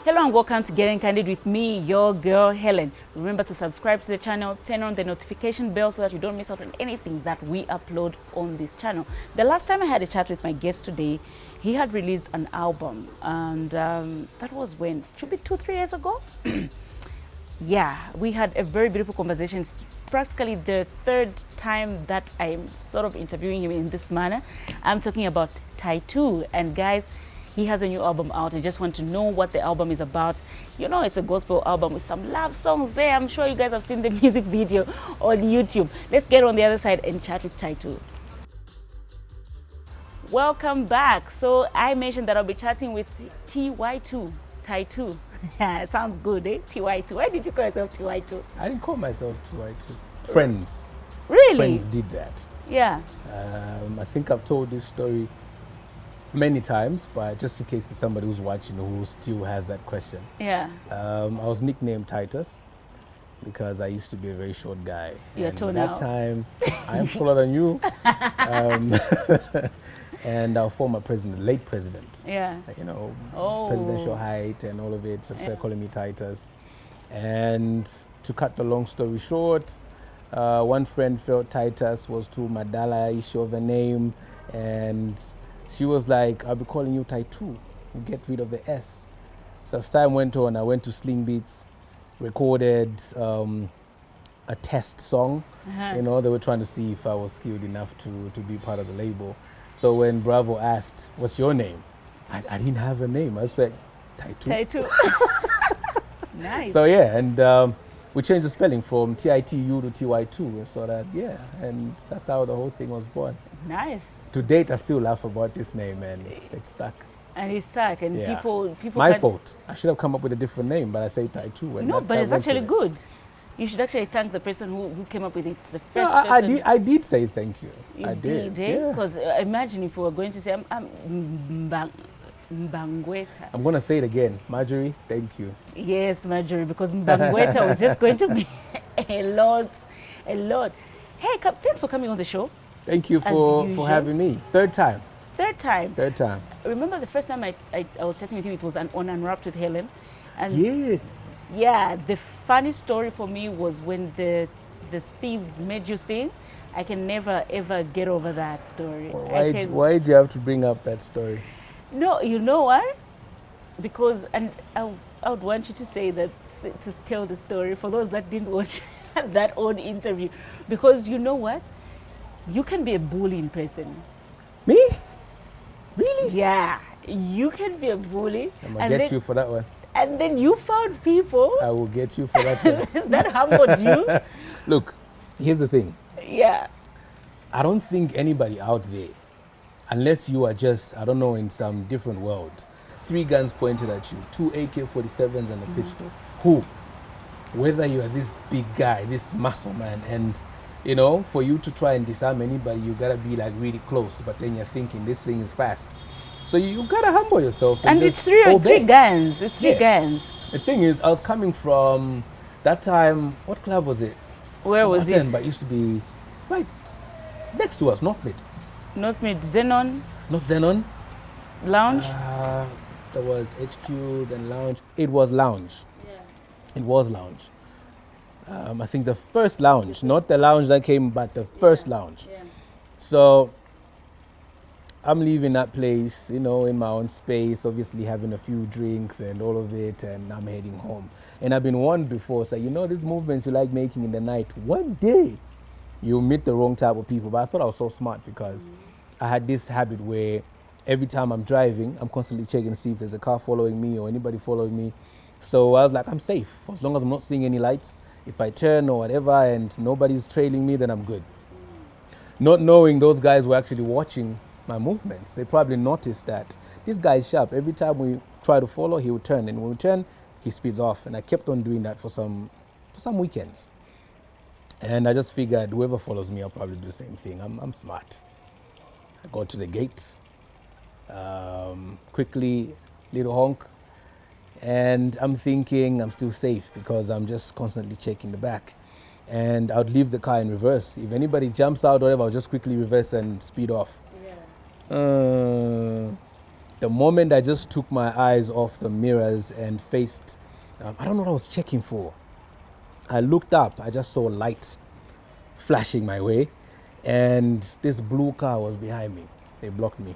Hello and welcome to Getting Candid with me, your girl Helen. Remember to subscribe to the channel, turn on the notification bell so that you don't miss out on anything that we upload on this channel. The last time I had a chat with my guest today, he had released an album, and that was when? Should be 2-3 years ago? Yeah, we had a very beautiful conversation. It's practically the third time that I'm sort of interviewing him in this manner. I'm talking about Ty2, and guys, he has a new album out. I just want to know what the album is about. You know, it's a gospel album with some love songs there. I'm sure you guys have seen the music video on YouTube. Let's get on the other side and chat with Ty2. Welcome back. So I mentioned that I'll be chatting with Ty2. Ty2. Yeah, it sounds good, eh? Ty2. Why did you call yourself Ty2? I didn't call myself Ty2. Friends. Really? Friends did that. Yeah. I think I've told this story many times, but just in case there's somebody who's watching who still has that question. Yeah. I was nicknamed Titus because I used to be a very short guy. You're and tall at now. that time, I'm taller than you. And our former president, late president, Yeah. you know, Oh. presidential height and all of it, so they're calling me Titus. And to cut the long story short, one friend felt Titus was too Madala-ish of a name, and she was like, I'll be calling you Ty2, get rid of the S. So as time went on, I went to Sling Beats, recorded a test song. You know, they were trying to see if I was skilled enough to be part of the label. So when Bravo asked, what's your name? I didn't have a name. I was like, Ty2. Ty2. Nice. So yeah, and we changed the spelling from T-I-T-U to T-Y-2. So that, yeah, and that's how the whole thing was born. Nice. To date, I still laugh about this name, and it's stuck. And he's stuck, and Yeah. people. My can't- fault. I should have come up with a different name, but I say Ty2. and No, that but it's went with actually it. good. You should actually thank the person who came up with it. The No, first I person. did say thank you. You I did. eh? Yeah. Because imagine if we were going to say, I'm Mbangweta. I'm going to say it again. Marjorie, thank you. Yes, Marjorie, because Mbangweta was just going to be a lot. Hey, thanks for coming on the show. Thank you As for usual. having me. Third time. Third time. Remember the first time I was chatting with you, it was on Unwrapped with Helen. And Yes. yeah, the funny story for me was when the thieves made you sing. I can never ever get over that story. Why did you have to bring up that story? No, you know why? Because, and I would want you to say that, to tell the story for those that didn't watch that old interview. Because you know what? You can be a bully in person. Me? Really? Yeah, you can be a bully. I'm going to get you for that one. And then you found people I will get you for that one. that humbled you. Look, here's the thing. Yeah. I don't think anybody out there, unless you are just, I don't know, in some different world, 3 guns pointed at you, 2 AK-47s and a pistol. Who? Whether you are this big guy, this muscle man, and you know, for you to try and disarm anybody, you gotta be like really close. But then you're thinking this thing is fast, so you gotta humble yourself. And just it's three obey. guns. It's three Yeah. guns. The thing is, I was coming from that time. What club was it? Where was Forgotten, it? But it used to be right next to us, North Mid. North Mid, Xenon Not Xenon. Lounge. There was HQ, then Lounge. It was Lounge. Yeah. It was Lounge. I think the first Lounge, not the lounge that came, but the first Lounge. Yeah. So I'm leaving that place, you know, in my own space, obviously having a few drinks and all of it, and I'm heading home. And I've been warned before, so you know, these movements you like making in the night, one day you'll meet the wrong type of people. But I thought I was so smart because I had this habit where every time I'm driving, I'm constantly checking to see if there's a car following me or anybody following me. So I was like, I'm safe. As long as I'm not seeing any lights, if I turn or whatever and nobody's trailing me, then I'm good. Not knowing those guys were actually watching my movements. They probably noticed that this guy is sharp. Every time we try to follow, he would turn. And when we turn, he speeds off. And I kept on doing that for some weekends. And I just figured whoever follows me, I'll probably do the same thing. I'm smart. I go to the gate, quickly, little honk. And I'm thinking I'm still safe because I'm just constantly checking the back. And I'd leave the car in reverse. If anybody jumps out or whatever, I'll just quickly reverse and speed off. Yeah. The moment I just took my eyes off the mirrors and faced, I don't know what I was checking for. I looked up, I just saw lights flashing my way, and this blue car was behind me. They blocked me.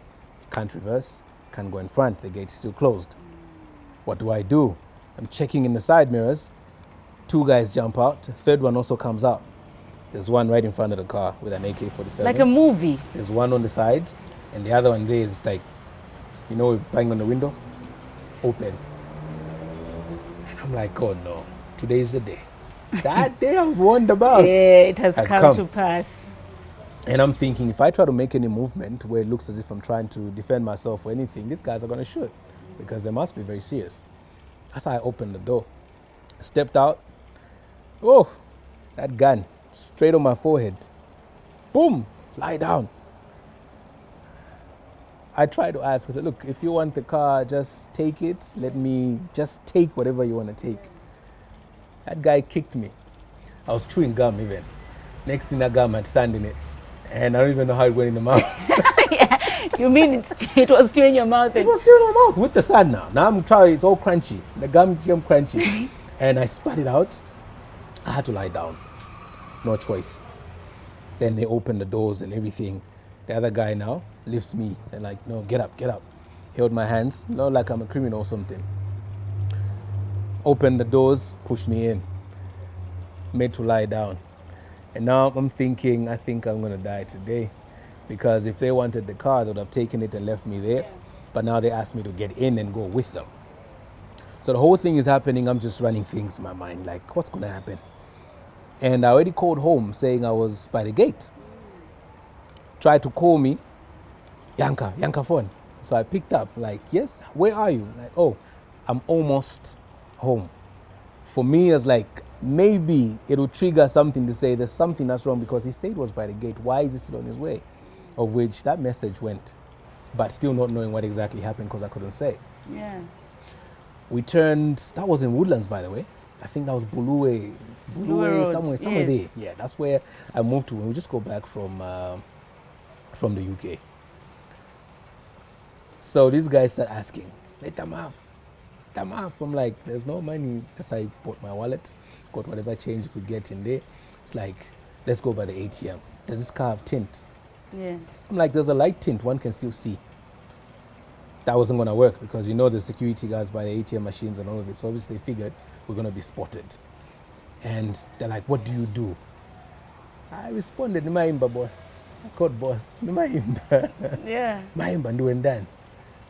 Can't reverse, can't go in front, the gate's still closed. What do? I'm checking in the side mirrors. 2 guys jump out, the third one also comes out. There's one right in front of the car with an AK-47. Like a movie. There's one on the side, and the other one there is like, you know, bang on the window, open. And I'm like, oh no, today is the day. That day I've warned about. Yeah, it has come to pass. And I'm thinking, if I try to make any movement where it looks as if I'm trying to defend myself or anything, these guys are going to shoot because they must be very serious. That's how I opened the door. Stepped out. Oh, that gun straight on my forehead. Boom, lie down. I tried to ask, I said, look, if you want the car, just take it. Let me just take whatever you want to take. That guy kicked me. I was chewing gum even. Next thing, that gum had sand in it. And I don't even know how it went in the mouth. Yeah. You mean it was still in your mouth? It was still in my mouth with the sand now. Now I'm trying, it's all crunchy. The gum became crunchy. And I spat it out. I had to lie down. No choice. Then they opened the doors and everything. The other guy now lifts me and like, no, get up. Held my hands, not like I'm a criminal or something. Opened the doors, pushed me in. Made to lie down. And now I'm thinking, I think I'm gonna die today. Because if they wanted the car, they would have taken it and left me there. But now they asked me to get in and go with them. So the whole thing is happening, I'm just running things in my mind, like what's gonna happen? And I already called home saying I was by the gate. Tried to call me, Yanka phone. So I picked up, like, yes, where are you? Like, oh, I'm almost home. For me, it's like, maybe it will trigger something to say there's something that's wrong because he said it was by the gate. Why is he still on his way? Of which that message went, but still not knowing what exactly happened because I couldn't say. Yeah. We turned, that was in Woodlands, by the way. I think that was Buluwe Road, somewhere yes. there. Yeah, that's where I moved to when we just go back from the UK. So these guys start asking, hey, Tamaf. I'm like, there's no money. That's how I bought my wallet, got whatever change you could get in there. It's like, let's go by the ATM. Does this car have tint? Yeah. I'm like, there's a light tint, one can still see. That wasn't going to work because you know the security guards by the ATM machines and all of it. So obviously they figured we're going to be spotted. And they're like, what do you do? I responded, Nimaimba, boss. I called boss, Nimaimba. Yeah. Maimba, doing that.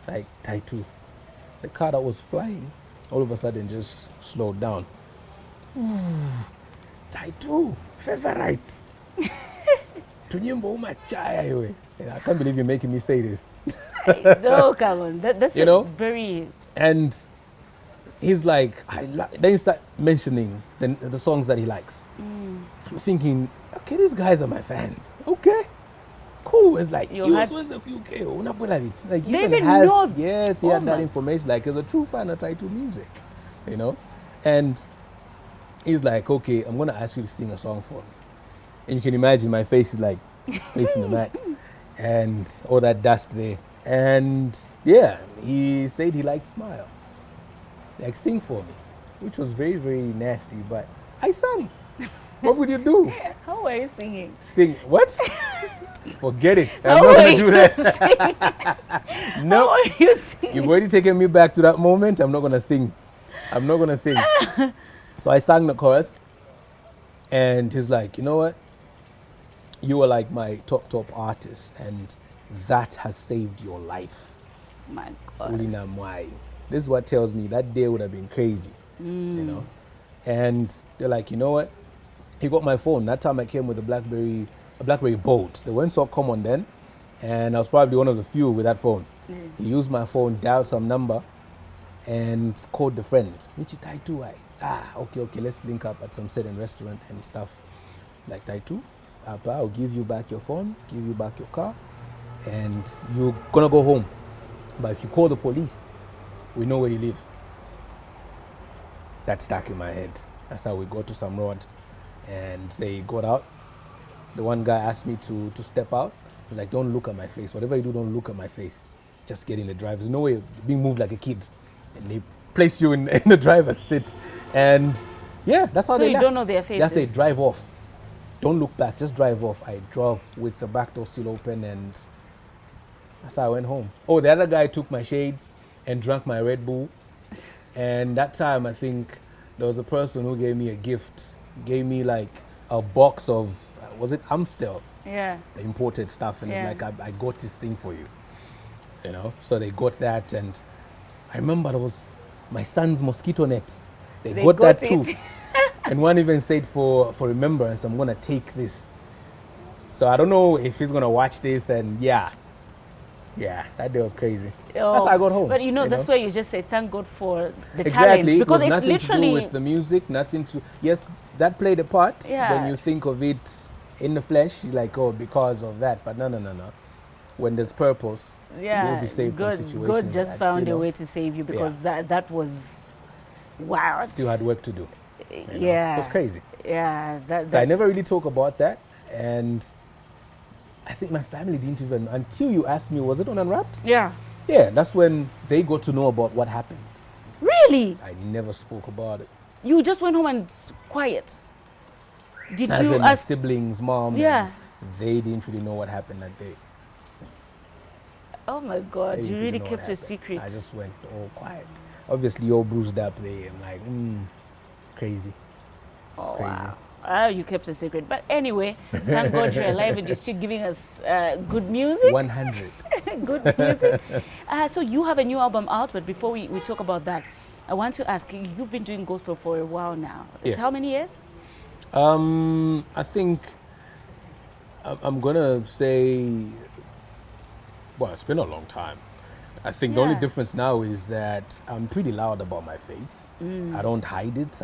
Like Ty2. The car that was flying all of a sudden just slowed down. Ty2, favorite. Tunyimbo umachaya iwe. I can't believe you're making me say this. No, come on. That's You know? very... And he's like, then you start mentioning the songs that he likes. I'm thinking, okay, these guys are my fans. Okay, cool. It's like, You had- okay, like he They even even has, know- yes, he Oh had that my. information. Like, he's a true fan of Ty2 music, you know. And he's like, okay, I'm gonna ask you to sing a song for me. And you can imagine my face is like facing the mat, and all that dust there. And yeah, he said he liked Smile. Like, sing for me, which was very, very nasty, but I sang. What would you do? How are you singing? Sing what? Forget it. I'm How not are gonna do you that. How No, are you singing? you've already taken me back to that moment. I'm not gonna sing. So I sang the chorus, and he's like, you know what? You are like my top artist, and that has saved your life. My God. Ulina Mwai. This is what tells me that day would have been crazy, you know. And they're like, you know what? He got my phone. That time I came with a BlackBerry Bold. They weren't so common then, and I was probably one of the few with that phone. He used my phone, dialed some number, and called the friend. Michi Ty2, okay, let's link up at some certain restaurant and stuff. Like, Ty2, I'll give you back your phone, give you back your car, and you're gonna go home. But if you call the police, we know where you live. That stuck in my head. That's how we got to some road, and they got out. The one guy asked me to step out. He was like, don't look at my face. Whatever you do, don't look at my face. just get in the drive. There's no way of being moved like a kid. And they place you in the driver's seat. And yeah, that's how So they you left. don't know their faces? That's it, drive off. Don't look back, just drive off. I drove with the back door still open, and that's how I went home. Oh, the other guy took my shades and drank my Red Bull. And that time, I think there was a person who gave me a gift, gave me like a box of, was it Amstel? Yeah. The imported stuff. And Yeah. it's like, I got this thing for you. You know, so they got that. And I remember there was my son's mosquito net. They got that too. it. And one even said for remembrance, I'm going to take this. So I don't know if he's going to watch this. And yeah, that day was crazy. That's how I got home. But that's why you just say thank God for the Exactly. talent. It Because was it's nothing literally... to do with the music, nothing to... Yes, that played a part. Yeah. When you think of it in the flesh, you're like, oh, because of that. But no. When there's purpose, you will be saved from situations. God just that, found a way to save you, because that was... Wow. Still had work to do. Yeah. It was crazy. Yeah. So I never really talk about that. And I think my family didn't even... Until you asked me, was it on Unwrapped? Yeah. Yeah, that's when they got to know about what happened. Really? I never spoke about it. You just went home and quiet. Did As you in my ask... siblings, mom, Yeah. and they didn't really know what happened that day. Oh my God, They you didn't really know what kept a happened. secret. I just went all quiet. Obviously, all bruised up there. I'm like, crazy. Oh, Crazy. wow. Oh, you kept a secret. But anyway, thank God you're alive and you're still giving us good music. 100. Good music. So you have a new album out, but before we talk about that, I want to ask, you've been doing gospel for a while now. It's Yeah. how many years? I think I'm going to say, well, it's been a long time. I think the only Yeah. difference now is that I'm pretty loud about my faith. I don't hide it.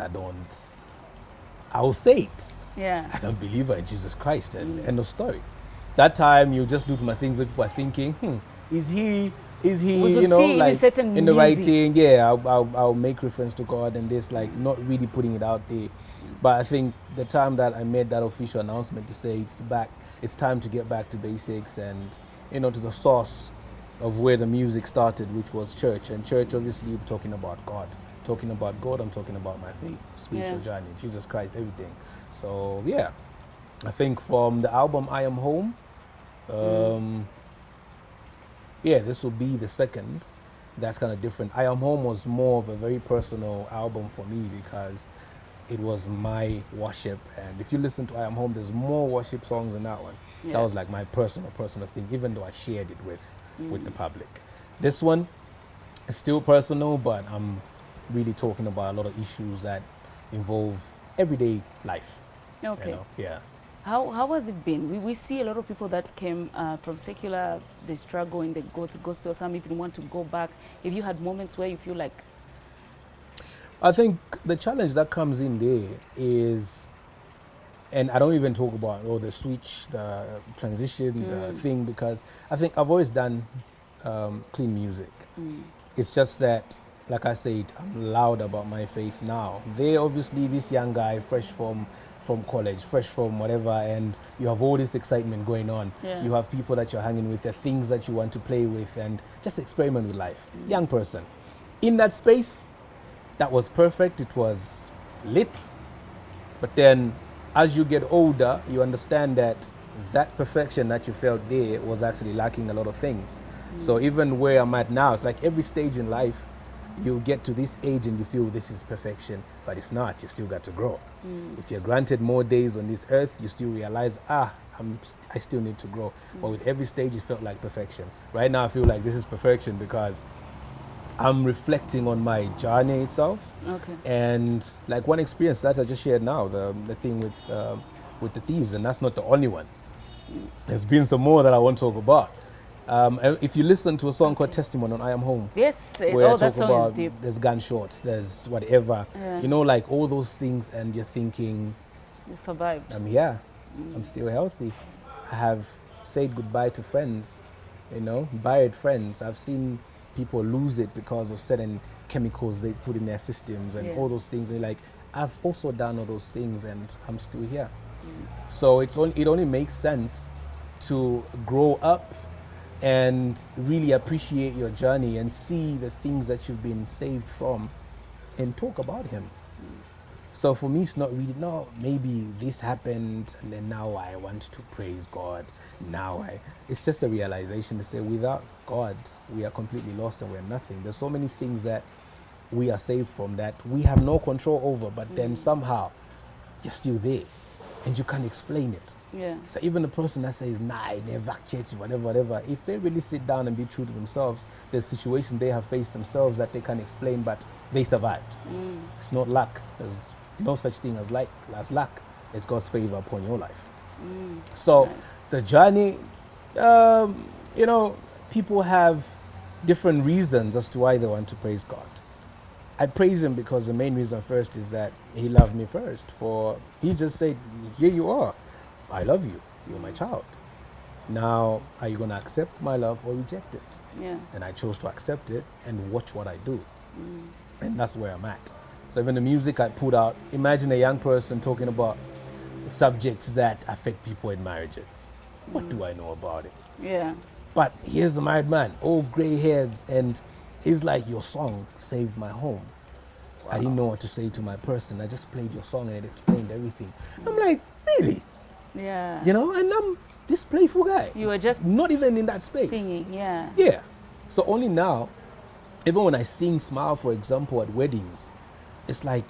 I'll say it. Yeah. I'm a believer in Jesus Christ, and end of story. That time you just do to my things that people are thinking, is he, We could you know, see in a like certain in the music. writing, yeah, I'll make reference to God and this, like not really putting it out there. But I think the time that I made that official announcement to say it's time to get back to basics and, to the source of where the music started, which was church. And church, obviously, I'm talking about God. Talking about God, I'm talking about my faith, spiritual journey, Jesus Christ, everything. So, yeah, I think from the album I Am Home, this will be the second. That's kind of different. I Am Home was more of a very personal album for me because it was my worship. And if you listen to I Am Home, there's more worship songs in that one. Yeah. That was like my personal thing, even though I shared it with the public. This one is still personal, but I'm really talking about a lot of issues that involve everyday life. Okay. Yeah. How has it been? We see a lot of people that came from secular, they struggle and they go to gospel. Some even want to go back. If you had moments where you feel like... I think the challenge that comes in there is, and I don't even talk about the switch, the transition the thing, because I think I've always done clean music. It's just that, like I said, I'm loud about my faith now. They obviously, this young guy, fresh from college, fresh from whatever, and you have all this excitement going on. Yeah. You have people that you're hanging with, the things that you want to play with, and just experiment with life. Young person. In that space, that was perfect. It was lit. But then, as you get older, you understand that perfection that you felt there was actually lacking a lot of things. So even where I'm at now, it's like every stage in life, you get to this age and you feel this is perfection, but it's not. You still got to grow. If you're granted more days on this earth, you still realize, I still need to grow. But with every stage, it felt like perfection. Right now, I feel like this is perfection because I'm reflecting on my journey itself. Okay. And like one experience that I just shared now, the thing with the thieves, and that's not the only one. There's been some more that I want to talk about. If you listen to a song called Testimony on I Am Home, yes, where I that talk song about is deep. There's gunshots, there's whatever, like all those things, and you're thinking, you survived. I'm here, I'm still healthy. I have said goodbye to friends, buried friends. I've seen people lose it because of certain chemicals they put in their systems and all those things. And like, I've also done all those things and I'm still here. So it only makes sense to grow up and really appreciate your journey and see the things that you've been saved from and talk about him. So for me, it's not really, no, maybe this happened and then now I want to praise God. It's just a realization to say without God, we are completely lost and we're nothing. There's so many things that we are saved from that we have no control over, but then somehow you're still there and you can't explain it. Yeah. So even the person that says, nah, I never church, whatever, if they really sit down and be true to themselves, there's situations they have faced themselves that they can't explain, but they survived. It's not luck. There's no such thing as luck. It's God's favor upon your life. So Nice. the journey, people have different reasons as to why they want to praise God. I praise him because the main reason first is that he loved me first. He just said, here you are. I love you. You're my child. Now, are you going to accept my love or reject it? Yeah. And I chose to accept it and watch what I do. And that's where I'm at. So even the music I put out, imagine a young person talking about subjects that affect people in marriages. What do I know about it? Yeah. But here's the married man, all gray hairs, and he's like, your song saved my home. I didn't know what to say to my person. I just played your song and it explained everything. I'm like, really? Yeah. And I'm this playful guy. You were just not even in that space. singing, yeah. Yeah. So only now, even when I sing Smile, for example, at weddings, it's like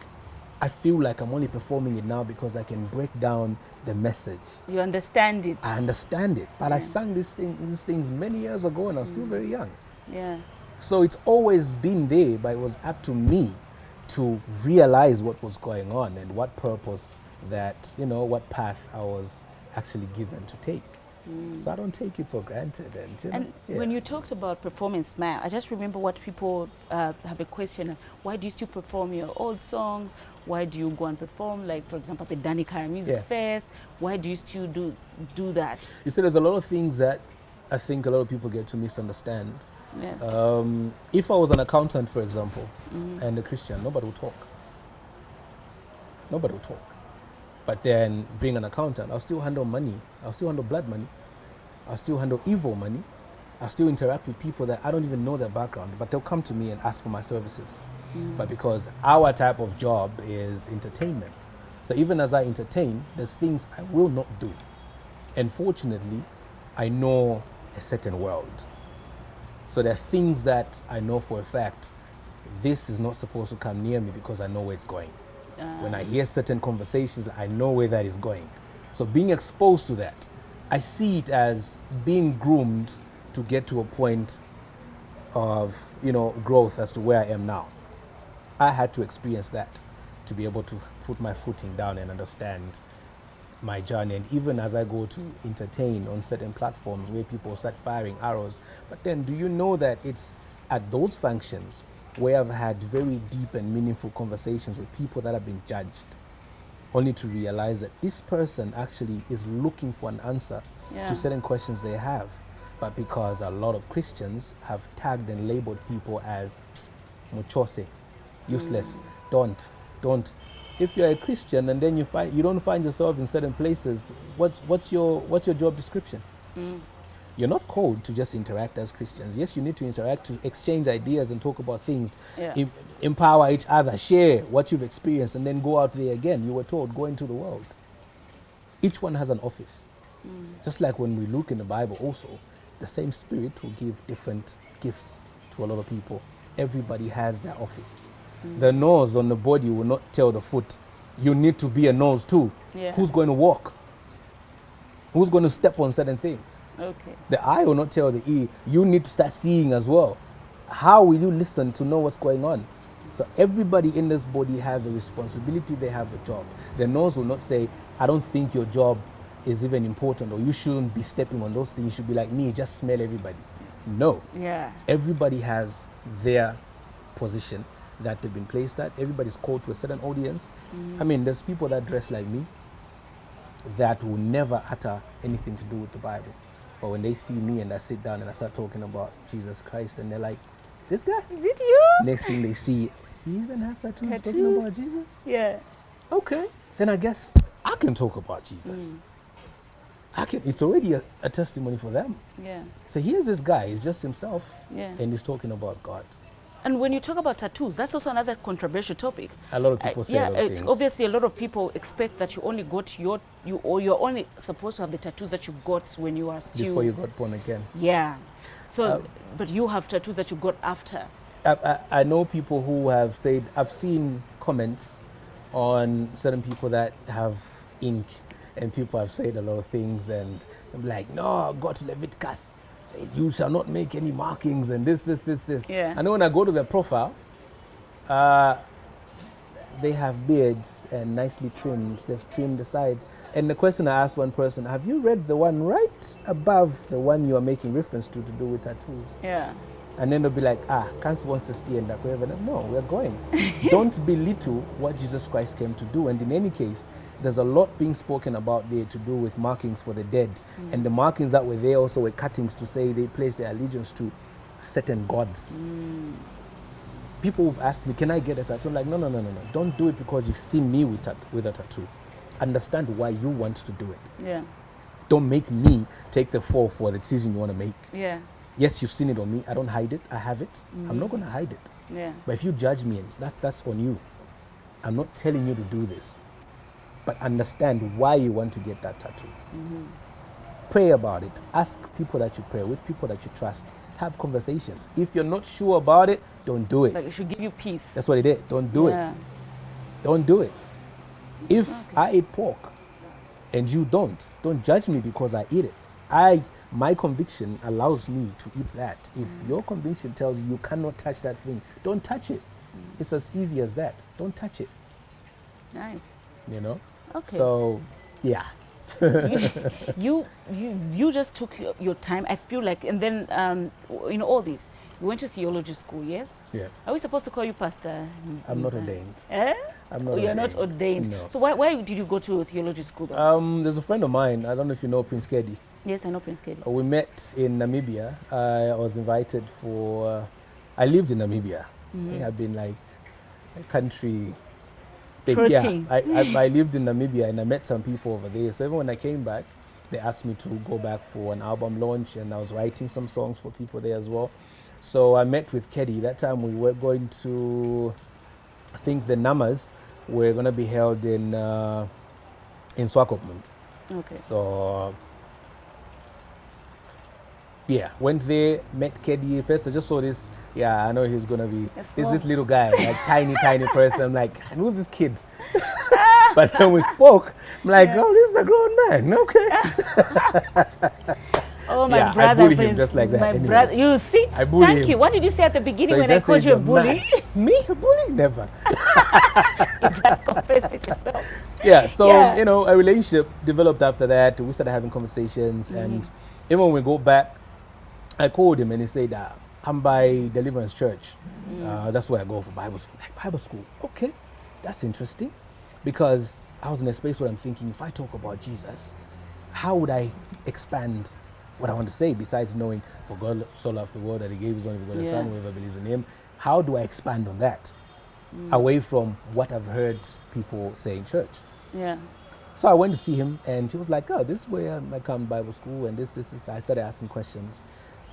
I feel like I'm only performing it now because I can break down the message. You understand it. I understand it. But I sang these things many years ago and I was still very young. Yeah. So it's always been there, but it was up to me to realize what was going on and what purpose what path I was actually given to take. So I don't take it for granted. And when you talked about performing Smile, I just remember what people have a question. Why do you still perform your old songs? Why do you go and perform, like, for example, the Danica Music Fest? Why do you still do that? You see, there's a lot of things that I think a lot of people get to misunderstand. Yeah. If I was an accountant, for example, and a Christian, nobody would talk. Nobody would talk. But then being an accountant, I'll still handle money. I'll still handle blood money. I'll still handle evil money. I'll still interact with people that I don't even know their background, but they'll come to me and ask for my services. But because our type of job is entertainment. So even as I entertain, there's things I will not do. And fortunately, I know a certain world. So there are things that I know for a fact, this is not supposed to come near me because I know where it's going. When I hear certain conversations, I know where that is going. So being exposed to that, I see it as being groomed to get to a point of, growth as to where I am now. I had to experience that to be able to put my footing down and understand my journey. And even as I go to entertain on certain platforms where people start firing arrows, but then do you know that it's at those functions where I've had very deep and meaningful conversations with people that have been judged, only to realize that this person actually is looking for an answer to certain questions they have. But because a lot of Christians have tagged and labeled people as muchose, useless, don't. If you're a Christian and then you don't find yourself in certain places, what's your job description? You're not called to just interact as Christians. Yes, you need to interact, to exchange ideas and talk about things, empower each other, share what you've experienced, and then go out there again. You were told, go into the world. Each one has an office. Just like when we look in the Bible also, the same Spirit will give different gifts to a lot of people. Everybody has their office. The nose on the body will not tell the foot, you need to be a nose too. Who's going to walk? Who's going to step on certain things? Okay. The eye will not tell the ear, you need to start seeing as well. How will you listen to know what's going on? So everybody in this body has a responsibility, they have a job. The nose will not say, I don't think your job is even important, or you shouldn't be stepping on those things. You should be like me, just smell everybody. No. Yeah. Everybody has their position that they've been placed at. Everybody's called to a certain audience. I mean, there's people that dress like me that will never utter anything to do with the Bible. But when they see me and I sit down and I start talking about Jesus Christ, and they're like, this guy? Is it you? Next thing they see, he even has tattoos talking about Jesus? Yeah. Okay, then I guess I can talk about Jesus. it's already a testimony for them. Yeah. So here's this guy, he's just himself, Yeah. and he's talking about God. And when you talk about tattoos, that's also another controversial topic. A lot of people say a lot of it's things. obviously a lot of people expect that you only got you're only supposed to have the tattoos that you got when you are still Before you got born again. Yeah. So, but you have tattoos that you got after. I know people who have said, I've seen comments on certain people that have ink, and people have said a lot of things, and I'm like, no, go to Leviticus. You shall not make any markings, and this. Yeah. I know when I go to their profile, they have beards and nicely trimmed. They've trimmed the sides. And the question I asked one person, have you read the one right above the one you are making reference to do with tattoos? Yeah. And then they'll be like, can't want to stay in that way. No, we're going. Don't belittle what Jesus Christ came to do. And in any case, there's a lot being spoken about there to do with markings for the dead. And the markings that were there also were cuttings to say they placed their allegiance to certain gods. People have asked me, can I get a tattoo? I'm like, no. Don't do it because you've seen me with a tattoo. Understand why you want to do it. Yeah. Don't make me take the fall for the decision you want to make. Yeah. Yes, you've seen it on me. I don't hide it. I have it. I'm not going to hide it. Yeah. But if you judge me, that's on you. I'm not telling you to do this. But understand why you want to get that tattoo. Pray about it. Ask people that you pray with, people that you trust. Have conversations. If you're not sure about it, don't do it. Like it should give you peace. That's what it is. Don't do it. Don't do it. If I eat pork and you don't judge me because I eat it. My conviction allows me to eat that. If your conviction tells you cannot touch that thing, don't touch it. It's as easy as that. Don't touch it. Nice. You know? Okay. So, yeah. you just took your time, I feel like, and then in all this, you went to theology school, yes? Yeah. Are we supposed to call you pastor? I'm not ordained. I'm not You're ordained. not ordained. No. So why did you go to theology school though? There's a friend of mine, I don't know if you know Prince Kedi. Yes, I know Prince Kedi. We met in Namibia. I was invited for, I lived in Namibia. I think I've been like a country thing. Yeah, I lived in Namibia and I met some people over there. So even when I came back, they asked me to go back for an album launch, and I was writing some songs for people there as well. So I met with Kedi. That time we were going to, I think the Namas were going to be held in Swakopmund. Okay. So yeah, went there, met Kedi. First I just saw this, I know he's gonna be this little guy, like tiny person. I'm like, who's this kid? But then we spoke, I'm like, oh, this is a grown man. Okay. Oh, my brother. I bully him just like that. My anyways. brother, you see? I bully Thank him. you. What did you say at the beginning So when I called you a bully? Me, a bully? Never. Just confess it yourself. Yeah, so, a relationship developed after that. We started having conversations, and even when we go back, I called him and he said, come by Deliverance Church. That's where I go for Bible school. Like, Bible school? Okay, that's interesting. Because I was in a space where I'm thinking, if I talk about Jesus, how would I expand what I want to say besides knowing for God so loved the world that he gave his only begotten son, whoever believes in him? How do I expand on that? Away from what I've heard people say in church. Yeah. So I went to see him and he was like, oh, this is where I come to Bible school, and this. I started asking questions.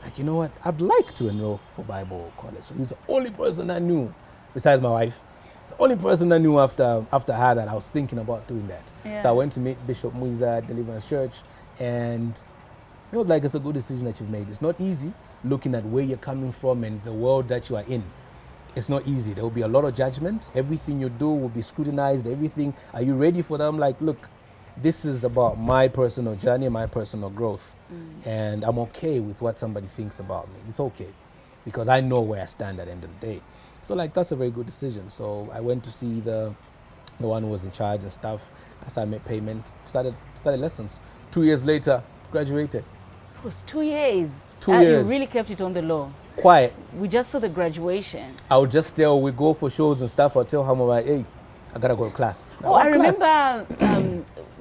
Like, you know what? I'd like to enroll for Bible college. So he's the only person I knew, besides my wife. It's the only person I knew after her that I was thinking about doing that. Yeah. So I went to meet Bishop Muiza at Deliverance Church, and it was like, it's a good decision that you've made. It's not easy looking at where you're coming from and the world that you are in. It's not easy. There will be a lot of judgment. Everything you do will be scrutinized. Everything. Are you ready for them? Like, look, this is about my personal journey, my personal growth. And I'm okay with what somebody thinks about me. It's okay, because I know where I stand at the end of the day. So like, that's a very good decision. So I went to see the one who was in charge and stuff. As I made payment, started lessons. 2 years later, graduated. It was 2 years. 2 years. You really kept it on the low. Quiet. We just saw the graduation. I would just tell, we go for shows and stuff. I'll tell him about, hey, I gotta go to class. I remember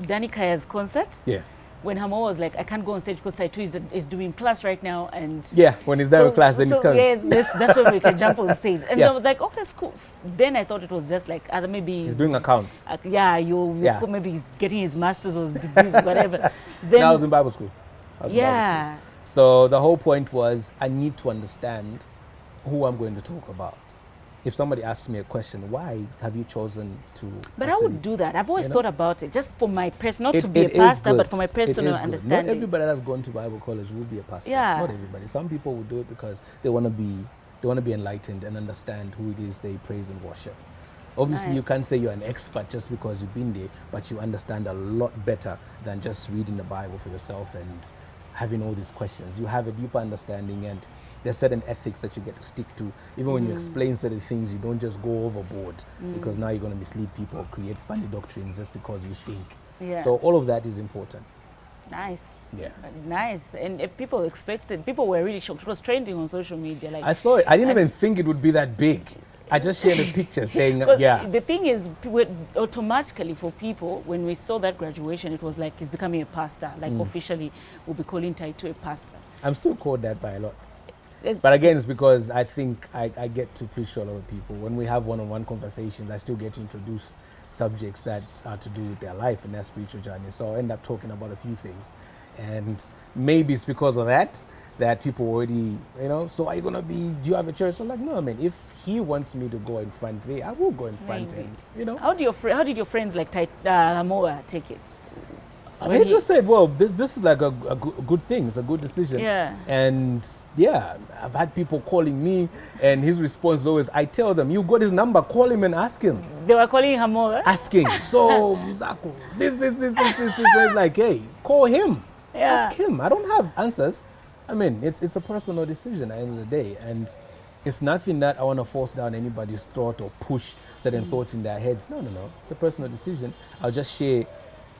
Danny Kaya's concert. Yeah. when Hamo was like, I can't go on stage because Ty2 is doing class right now, and Yeah, when he's done with class, then he's coming. Yes, that's when we can jump on stage. And Yeah. I was like, okay, it's cool. Then I thought it was just like either maybe He's doing accounts. Maybe he's getting his masters or his degrees, whatever. Then I was in Bible school. I was in Bible school. So the whole point was I need to understand who I'm going to talk about. If somebody asks me a question, why have you chosen to? But I would do that. I've always thought about it, just for my personal, not to be It a pastor, is but for my good. personal It is good. understanding. Not everybody that's gone to Bible college will be a pastor. Yeah. Not everybody. Some people will do it because they want to be enlightened and understand who it is they praise and worship. Obviously, you Nice. can't say you're an expert just because you've been there, but you understand a lot better than just reading the Bible for yourself and having all these questions. You have a deeper understanding, and there's certain ethics that you get to stick to. Even when you explain certain things, you don't just go overboard because now you're going to mislead people or create funny doctrines just because you think. Yeah. So all of that is important. Nice. Yeah. Nice. And people were really shocked. It was trending on social media. Like, I saw it. I didn't even think it would be that big. I just shared a picture saying, yeah. The thing is, automatically for people, when we saw that graduation, it was like he's becoming a pastor. Like officially, we'll be calling Ty2 a pastor. I'm still called that by a lot. But again, it's because I think I get to preach to a lot of people. When we have one-on-one conversations, I still get to introduce subjects that are to do with their life and their spiritual journey. So I end up talking about a few things. And maybe it's because of that people already, so are you going to do you have a church? I'm like, no, I mean, if he wants me to go in front there, I will go in front. Maybe. And, How did your friends like Hamoa take it? They just said, well, this is like a good thing. It's a good decision. Yeah. And yeah, I've had people calling me, and his response is always, I tell them, you got his number, call him and ask him. They were calling Hamoa? Asking. So, Zako, this. It's like, hey, call him. Yeah. Ask him. I don't have answers. I mean, it's a personal decision at the end of the day. And it's nothing that I want to force down anybody's throat or push certain thoughts in their heads. No. It's a personal decision. I'll just share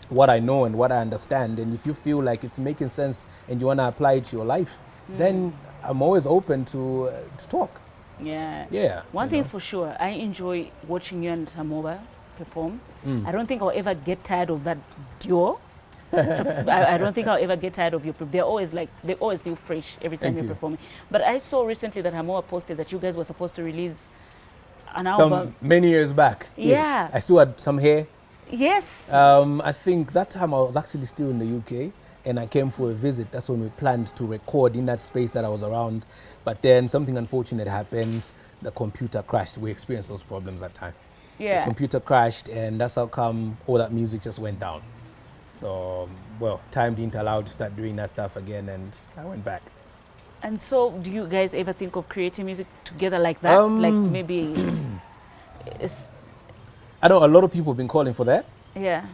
what I know and what I understand. And if you feel like it's making sense and you want to apply it to your life, then I'm always open to talk. Yeah. Yeah. One thing's for sure, I enjoy watching you and Hamoa perform. I don't think I'll ever get tired of that duo. I don't think I'll ever get tired of your. They always feel fresh every time you're performing. But I saw recently that Hamoa posted that you guys were supposed to release an album many years back. Yeah. Yes. I still had some hair. Yes. I think that time I was actually still in the UK and I came for a visit. That's when we planned to record in that space that I was around. But then something unfortunate happened. The computer crashed. We experienced those problems that time. Yeah. The computer crashed, and that's how come all that music just went down. So, time didn't allow to start doing that stuff again, and I went back. And so, do you guys ever think of creating music together like that? Like maybe I know a lot of people have been calling for that. Yeah.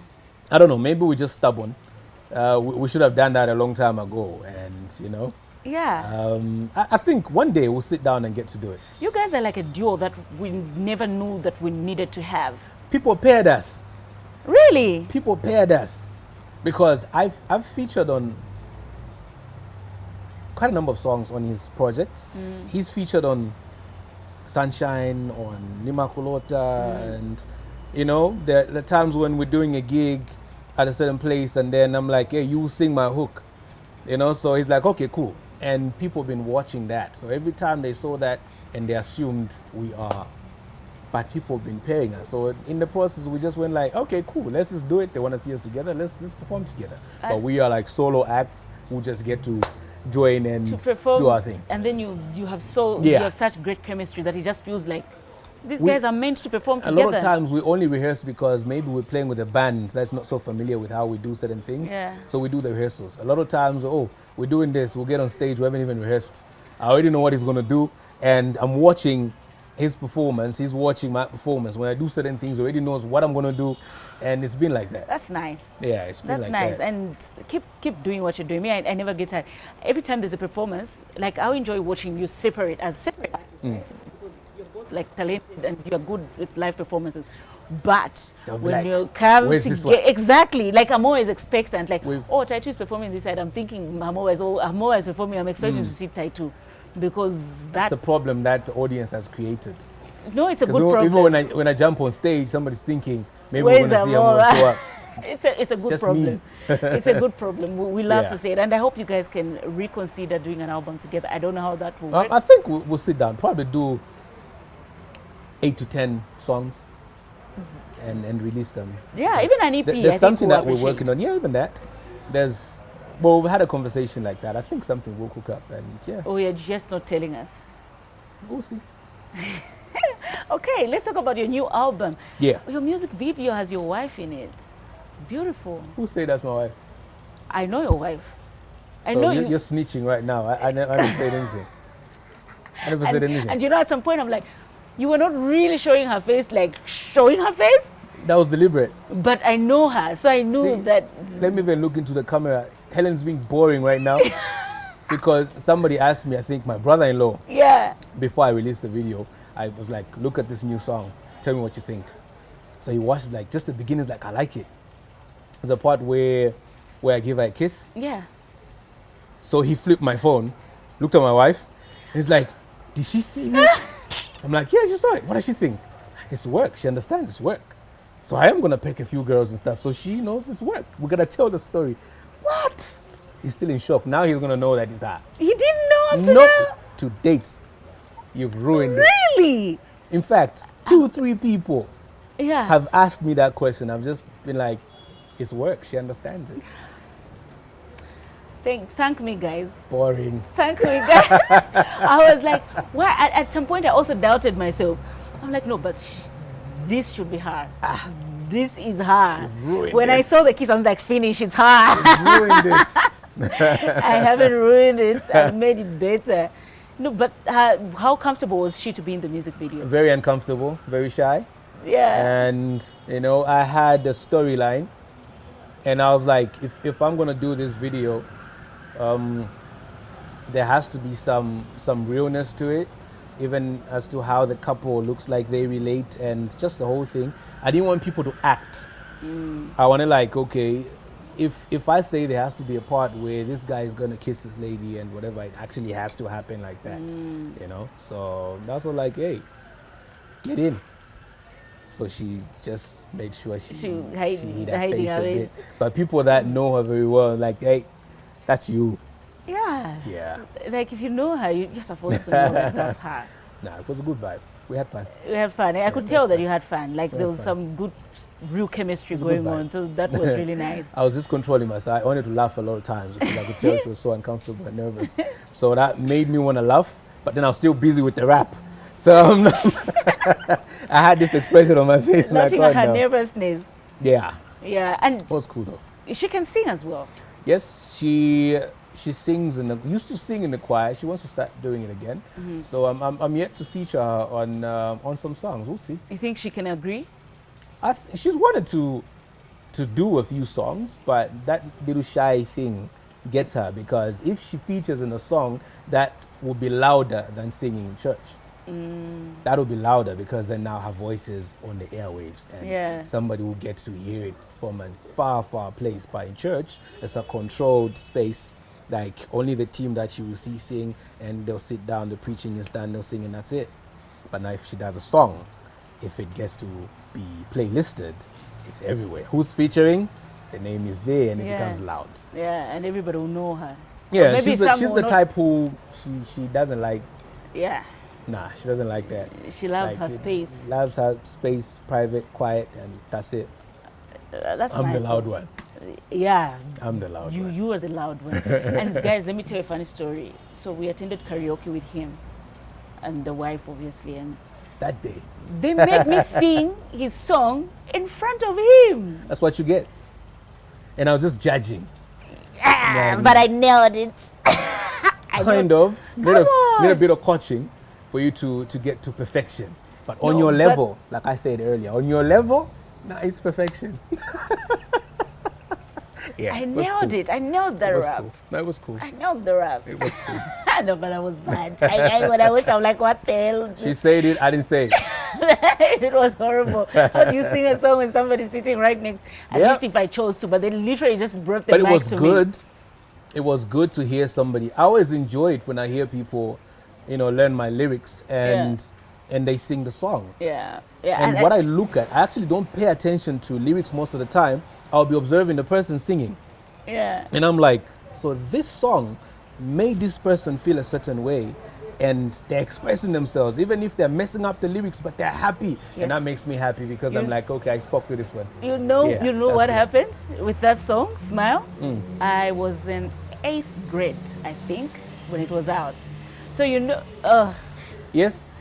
I don't know, maybe we're just stubborn. We should have done that a long time ago, and Yeah. I think one day we'll sit down and get to do it. You guys are like a duo that we never knew that we needed to have. People paired us. Really? People paired us because I've featured on quite a number of songs on his projects. He's featured on Sunshine, on Limakulota, and the times when we're doing a gig at a certain place, and then I'm like, hey, you sing my hook, so he's like, okay, cool. And people have been watching that, so every time they saw that and they assumed we are, but people have been pairing us. So in the process we just went like, okay, cool, let's just do it. They want to see us together, let's perform together. But we are like solo acts who just get to join and to perform, do our thing. And then you have such great chemistry that it just feels like these guys are meant to perform together. A lot of times we only rehearse because maybe we're playing with a band that's not so familiar with how we do certain things. Yeah. So we do the rehearsals. A lot of times, we're doing this, we'll get on stage, we haven't even rehearsed. I already know what he's going to do, and I'm watching his performance, he's watching my performance. When I do certain things, he already knows what I'm going to do, and it's been like that. That's nice. Yeah, it's been like nice. that. And keep doing what you're doing. Me, I never get tired. Every time there's a performance, like I enjoy watching you separate artists, right? Because you're both like talented and you're good with live performances. But when you come together, exactly, like I'm always expectant, like, Ty2 is performing this side. I'm thinking Hamoa is performing. I'm expecting to see Ty2, because that's the problem that the audience has created. No, it's a good problem. Even when I jump on stage, somebody's thinking maybe Where's we're going to see Hamoa show up. It's a good just problem. It's a good problem. We love Yeah. to say it, and I hope you guys can reconsider doing an album together. I don't know how that will work. I think we'll sit down, probably do 8 to 10 songs and release them. Yeah, even an EP. There's something that we're appreciate. working on. Yeah, even that. We had a conversation like that. I think something will cook up, and yeah, Oh, you're just not telling us. we'll see. Okay, let's talk about your new album. Yeah. Your music video has your wife in it. Beautiful. Who say that's my wife? I know your wife. I So know you're snitching right now. I never said anything. I never said anything. And you know, at some point, I'm like, you were not really showing her face, like showing her face, That was deliberate. but I know her, so I knew See, that. Let me even look into the camera. Helen's being boring right now because somebody asked me, I think my brother-in-law, Yeah. before I released the video, I was like, look at this new song. Tell me what you think. So he watched like just the beginnings, like I like it. There's a part where I give her a kiss. Yeah. So he flipped my phone, looked at my wife, and he's like, did she see this? I'm like, yeah, she saw it. What does she think? It's work. She understands it's work. So I am gonna pick a few girls and stuff. So she knows it's work. We're gonna tell the story. What? He's still in shock. Now he's gonna know that it's her. He didn't know after No, now? to date, you've ruined it. Really? In fact, 3 people Yeah. have asked me that question. I've just been like, it's work. She understands it. Thank me, guys. Boring. Thank me, guys. I was like, why? At some point, I also doubted myself. I'm like, no, but this should be her. This is her. You've ruined When I it. saw the kiss, I was like, finish, it's her. You've ruined it. I haven't ruined it. I've made it better. No, but how comfortable was she to be in the music video? Very uncomfortable, very shy. Yeah. And, I had a storyline. And I was like, if I'm going to do this video, there has to be some realness to it, even as to how the couple looks like they relate and just the whole thing. I didn't want people to act. I wanted like, okay, if I say there has to be a part where this guy is going to kiss this lady and whatever, it actually has to happen like that, So that's all like, hey, get in. So she just made sure she hid her hiding face her a bit. face. But people that know her very well, like, hey, that's you. Yeah. Yeah. Like, if you know her, you're supposed to know that that's her. Nah, it was a good vibe. We had fun. We had fun. I could we tell had that fun. you had fun. Like, We there had was fun. some good, real chemistry It was a good going on. vibe. So that was really nice. I was just controlling myself. I wanted to laugh a lot of times because I could tell she was so uncomfortable and nervous. So that made me want to laugh, but then I was still busy with the rap. So I had this expression on my face. Laughing like, at her no. nervousness. Yeah, Yeah. And it was cool though. she can sing as well. Yes, she sings used to sing in the choir. She wants to start doing it again. So I'm yet to feature her on some songs. We'll see. You think she can agree? She's wanted to do a few songs, but that little shy thing gets her because if she features in a song, that will be louder than singing in church. That will be louder because then now her voice is on the airwaves and Yeah. somebody will get to hear it from a far, far place. But in church, it's a controlled space. Like only the team that you will see sing and they'll sit down, the preaching is done, they'll sing and that's it. But now if she does a song, if it gets to be playlisted, it's everywhere. Who's featuring? The name is there and it Yeah. becomes loud. Yeah, and everybody will know her. Yeah, maybe she's some the will not- type who she doesn't like. Yeah. Nah, she doesn't like that. She loves Like, her space. Loves her space, private, quiet, and that's it. That's I'm nice. the loud though. one. Yeah. I'm the loud one. You are the loud one. And guys, let me tell you a funny story. So we attended karaoke with him and the wife, obviously, and That day. they made me sing his song in front of him. That's what you get. And I was just judging. But I nailed it. Kind of. Need on. a bit of coaching for you to get to perfection. But on No, your but- level, like I said earlier, on your level, nah, it's perfection. Yeah, I it was nailed cool. it. I nailed the It was rap. cool. No, it was cool. I nailed the rap. It was cool. I know, but I was bad. When I went, I'm like, what the hell? is She said it, I didn't say it. It was horrible. How do you sing a song when somebody's sitting right next? At Yeah. least if I chose to, but they literally just brought the But it mic was to good. me. It was good to hear somebody. I always enjoy it when I hear people, learn my lyrics and they sing the song. Yeah, yeah. And what I look at, I actually don't pay attention to lyrics most of the time. I'll be observing the person singing. Yeah. And I'm like, so this song made this person feel a certain way, and they're expressing themselves, even if they're messing up the lyrics, but they're happy. And that Yes. makes me happy because I'm like, okay, I spoke to this one. You know, Yeah, you know that's what good. happened with that song, Smile? I was in 8th grade, I think, when it was out. So you know, Yes?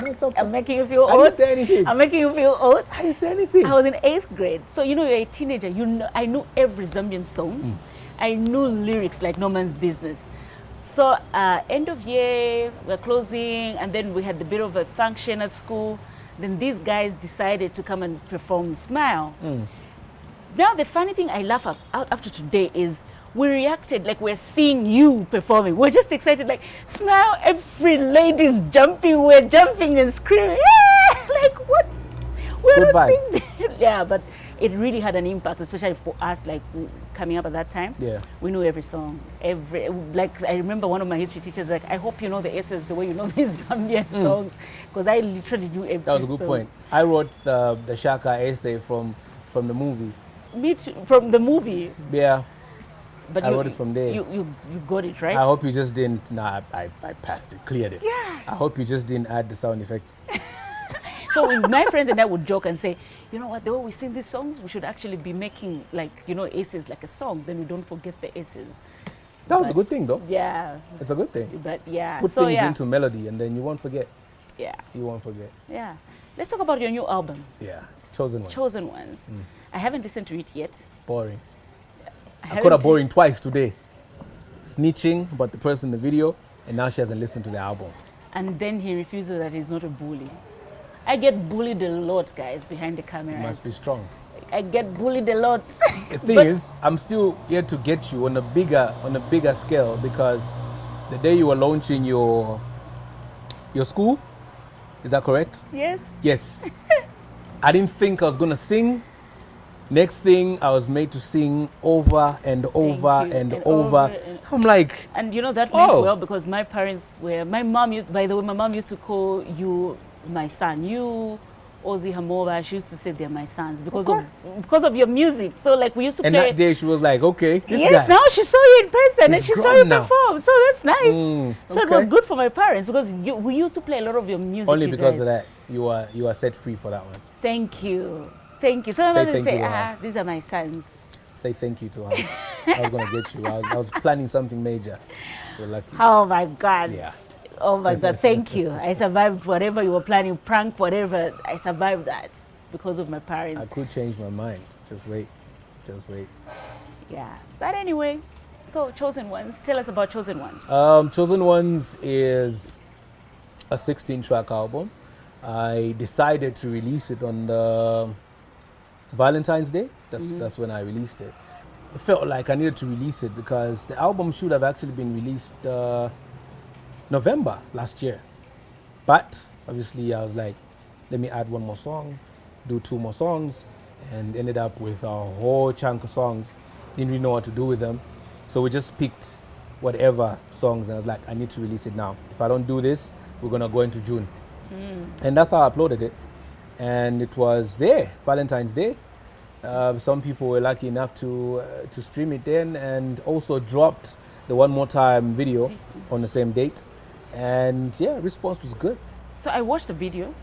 No, it's okay. I'm making you feel I old. didn't say anything. I'm making you feel old. I didn't say anything. I was in 8th grade. So you know, you're a teenager. You know, I knew every Zambian song. I knew lyrics like no man's business. So end of year, we're closing, and then we had a bit of a function at school. Then these guys decided to come and perform Smile. Now the funny thing I laugh up to today is we reacted like we're seeing you performing. We're just excited, like, Smile, every lady's jumping, we're jumping and screaming. Yeah! Like, what? We're Good not vibe. seeing that. Yeah, but it really had an impact, especially for us, like, coming up at that time. Yeah. We knew every song. Like, I remember one of my history teachers, like, I hope you know the S's the way you know these Zambian songs, because I literally knew every song. That was a good point. I wrote the Shaka essay from the movie. Me too, from the movie. Yeah. But I wrote it from there. You got it, right? I hope you just didn't. Nah, I passed it, cleared it. Yeah. I hope you just didn't add the sound effects. So my friends and I would joke and say, you know what, the way we sing these songs, we should actually be making, like, you know, Aces like a song. Then we don't forget the Aces. That was a But- good thing, though. Yeah. It's a good thing. But yeah. Put so things yeah. into melody, and then you won't forget. Yeah. You won't forget. Yeah. Let's talk about your new album, Yeah. Chosen one. Chosen Ones. I haven't listened to it yet. Boring. I haven't- caught her boring twice today. Snitching about the person in the video, and now she hasn't listened to the album. And then he refuses that he's not a bully. I get bullied a lot, guys, behind the You cameras. must be strong. I get bullied a lot. The thing is, I'm still here to get you on a bigger scale, because the day you were launching your school, is that correct? Yes. Yes. I didn't think I was gonna sing. Next thing, I was made to sing over and over you, and and over. over and- I'm like, And you know, that went Oh. well because my parents were, my mom, by the way, my mom used to call you my son. You, Ozzy Hamova, she used to say they're my sons because of your music. So like we used to and play. that day she was like, okay, this Yes, guy. now she saw you in person and He's she saw grown you now. perform. So that's nice. So it was okay. good for my parents because we used to play a lot of your music. Only you because guys. of that, you are set free for that one. Thank you. Thank you. So my Say mother thank say, you to her. these are my sons. Say thank you to her. I was gonna get you. I was planning something major. You're lucky. Oh my God. Yeah. Oh my God. Thank you. I survived whatever you were planning, prank, whatever. I survived that because of my I parents. could change my mind. Just wait. Just wait. Yeah. But anyway, so Chosen Ones. Tell us about Chosen Ones. Chosen Ones is a 16-track album. I decided to release it on the Valentine's Day. That's when I released it. It felt like I needed to release it because the album should have actually been released November last year. But obviously I was like, let me add one more song, do 2 more songs, and ended up with a whole chunk of songs. Didn't really know what to do with them. So we just picked whatever songs, and I was like, I need to release it now. If I don't do this, we're gonna go into June. And that's how I uploaded it. And it was there, Valentine's Day. Some people were lucky enough to stream it then, and also dropped the One More Time video on the same date. And yeah, response was good. So I watched the video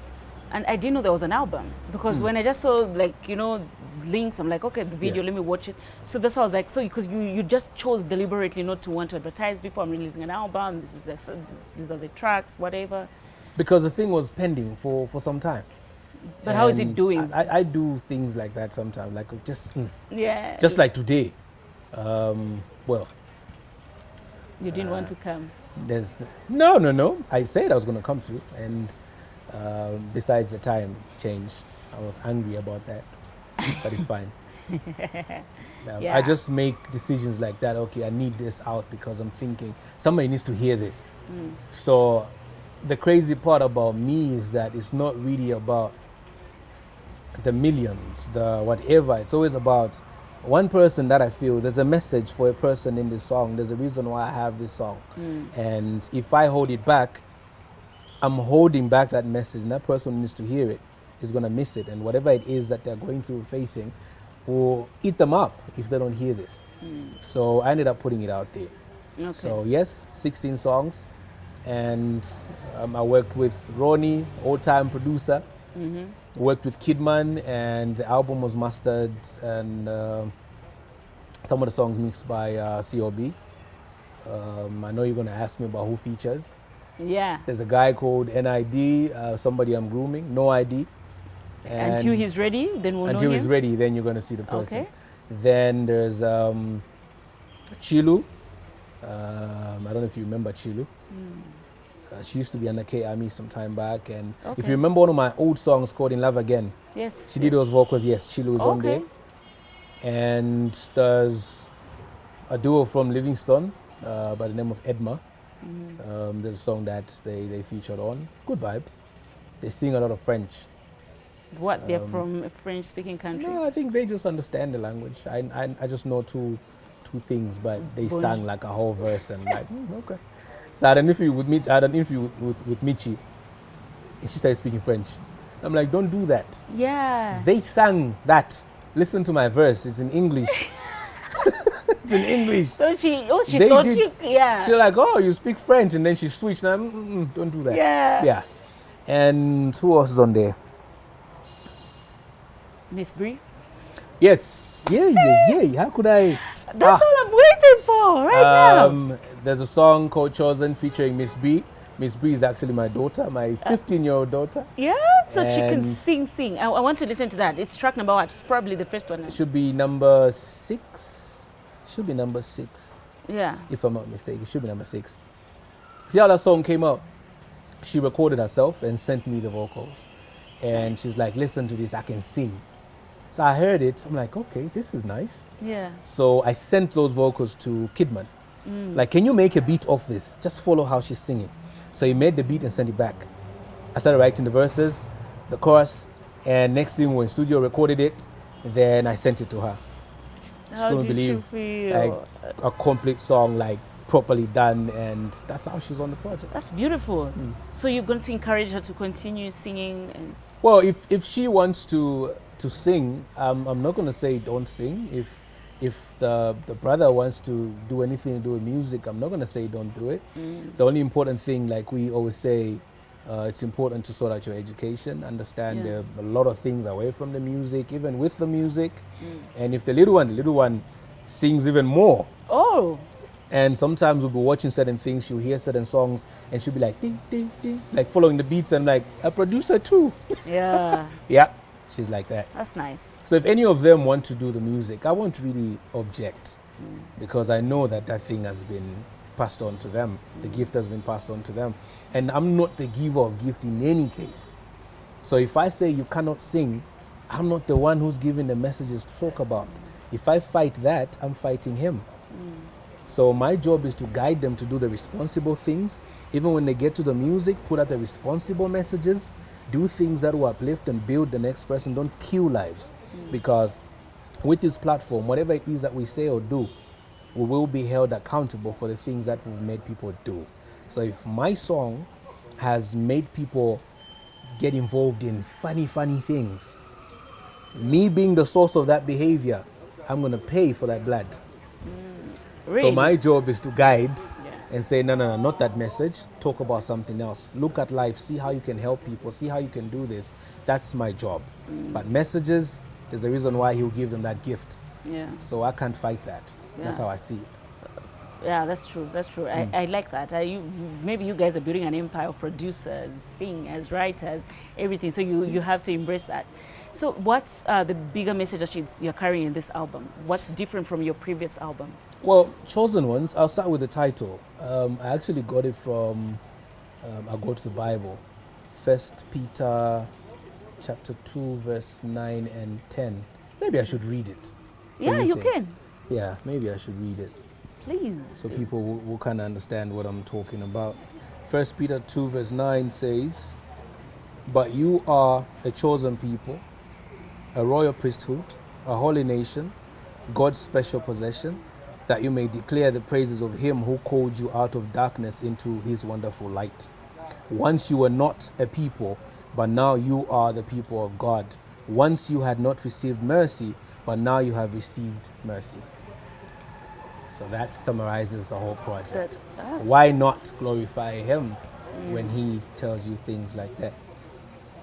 and I didn't know there was an album because when I just saw, like, you know, links, I'm like, okay, the video, Yeah. let me watch it. So that's why I was like, so because you just chose deliberately not to want to advertise before I'm releasing an album. These are the tracks, whatever. Because the thing was pending for some time. But how is it And doing? I do things like that sometimes, like Yeah. just like today. Well, you didn't want to come. there's no. I said I was going to come through, and besides the time change, I was angry about that, but it's fine. Yeah. I just make decisions like that. Okay, I need this out because I'm thinking somebody needs to hear this. So the crazy part about me is that it's not really about the millions, the whatever. It's always about one person that I feel there's a message for a person in this song. There's a reason why I have this song. And if I hold it back, I'm holding back that message, and that person who needs to hear it is going to miss it. And whatever it is that they're going through, facing, will eat them up if they don't hear this. So I ended up putting it out there. Okay. So yes, 16 songs, and I worked with Ronnie, old-time producer. Worked with Kidman, and the album was mastered, and some of the songs mixed by COB. I know you're going to ask me about who features. Yeah. There's a guy called NID, somebody I'm grooming, no ID. Until he's ready, then we'll know Until he's him. ready, then you're going to see the person. Okay. Then there's Chilu. I don't know if you remember Chilu. She used to be under K Army some time back, and if Okay. you remember one of my old songs called In Love Again, Yes. she did those vocals. Yes, Chilu is on Okay. there. And there's a duo from Livingston by the name of Edma. There's a song that they featured on. Good vibe. They sing a lot of French. What, they're from a French-speaking country? No, I think they just understand the language. I just know two things, but they Bonjour. sang like a whole verse and like, okay. So I had an interview with Michi. I had an interview with Michi, and she started speaking French. I'm like, don't do that. Yeah. They sang that. Listen to my verse. It's in English. It's in English. So she They thought did. you, yeah. She's like, oh, you speak French, and then she switched. And I'm, don't do that. Yeah. Yeah. And who else is on there? Miss Brie? Yes. Yeah. How could I? That's all I'm waiting for right now. There's a song called Chosen featuring Miss B. Miss B is actually my daughter, my 15-year-old daughter. Yeah, so she can and- sing. I want to listen to that. It's track number what? It's probably the first one. It should be number 6. Should be number 6, Yeah. if I'm not mistaken. It should be number 6. See how that song came out? She recorded herself and sent me the vocals. And she's like, listen to this, I can sing. So I heard it. I'm like, okay, this is nice. Yeah. So I sent those vocals to Kidman. Like, can you make a beat off this? Just follow how she's singing. So he made the beat and sent it back. I started writing the verses, the chorus, and next thing when studio recorded it, then I sent it to her. How couldn't did she believe, feel? Like a complete song, like properly done, and that's how she's on the project. That's beautiful. So you're going to encourage her to continue singing? And Well, if she wants to sing, I'm not going to say don't sing. If the brother wants to do anything to do with music, I'm not going to say don't do it. The only important thing, like we always say, it's important to sort out your education, understand there are a lot of things away from the music, even with the music. And if the little one sings even more. oh, And sometimes we'll be watching certain things, she'll hear certain songs, and she'll be like, ding, ding, ding, like following the beats, and like, a producer too. yeah. Yeah, she's like that. That's nice. So if any of them want to do the music, I won't really object, because I know that that thing has been passed on to them. The gift has been passed on to them. And I'm not the giver of gift in any case. So if I say you cannot sing, I'm not the one who's giving the messages to talk about. If I fight that, I'm fighting him. So my job is to guide them to do the responsible things. Even when they get to the music, put out the responsible messages, do things that will uplift and build the next person. Don't kill lives. Because with this platform, whatever it is that we say or do, we will be held accountable for the things that we've made people do. So if my song has made people get involved in funny things, me being the source of that behavior, I'm going to pay for that blood. Really? So my job is to guide and say, no, not that message. Talk about something else. Look at life. See how you can help people. See how you can do this. That's my job. But messages is the reason why he'll give them that gift. Yeah. So I can't fight that. That's Yeah. how I see it. Yeah, that's true. That's true. I like that. Maybe you guys are building an empire of producers, singers, writers, everything. So you have to embrace that. So what's the bigger message that you're carrying in this album? What's different from your previous album? Well, chosen ones, I'll start with the title. I actually got it from, I'll go to the Bible. 1 Peter chapter 2, verse 9 and 10. Maybe I should read it. What do Yeah, you think? can. Yeah, maybe I should read it. Please. So people will kind of understand what I'm talking about. 1 Peter 2 verse 9 says, but you are a chosen people, a royal priesthood, a holy nation, God's special possession, that you may declare the praises of him who called you out of darkness into his wonderful light. Once you were not a people, but now you are the people of God. Once you had not received mercy, but but now you have received mercy. So that summarizes the whole project. Why not glorify him when he tells you things like that?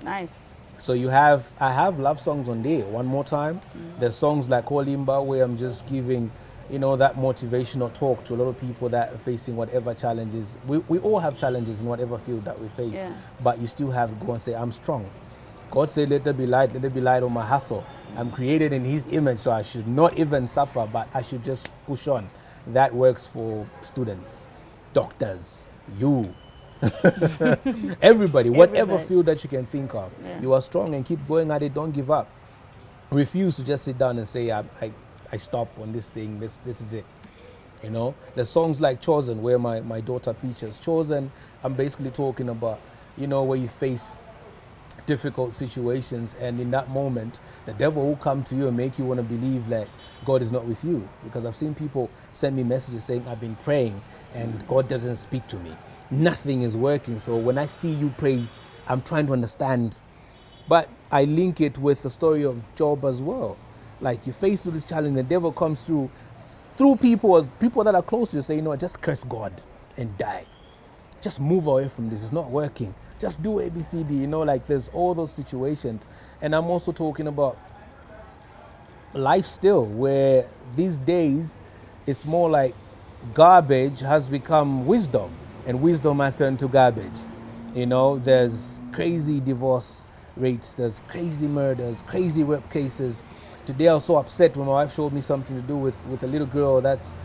Nice. So I have love songs on there. One more time. There's songs like Kolimba where I'm just giving, that motivational talk to a lot of people that are facing whatever challenges. We all have challenges in whatever field that we face. Yeah. But you still have to go and say, I'm strong. God said, let there be light on my hustle. I'm created in his image, so I should not even suffer, but I should just push on. That works for students, doctors, you, everybody, whatever field that you can think of. Yeah. You are strong and keep going at it. Don't give up. Refuse to just sit down and say, I stop on this thing. This is it. There's songs like Chosen where my daughter features. Chosen, I'm basically talking about, where you face difficult situations, and in that moment the devil will come to you and make you want to believe that God is not with you, because I've seen people send me messages saying, I've been praying and God doesn't speak to me, nothing is working. So when I see you praise, I'm trying to understand. But I link it with the story of Job as well. Like, you face with this challenge, the devil comes through people that are close to you, say, just curse God and die, just move away from this, it's not working, just do ABCD, like there's all those situations. And I'm also talking about life still, where these days it's more like garbage has become wisdom and wisdom has turned to garbage. There's crazy divorce rates, there's crazy murders, crazy rape cases. Today I was so upset when my wife showed me something to do with a little girl that's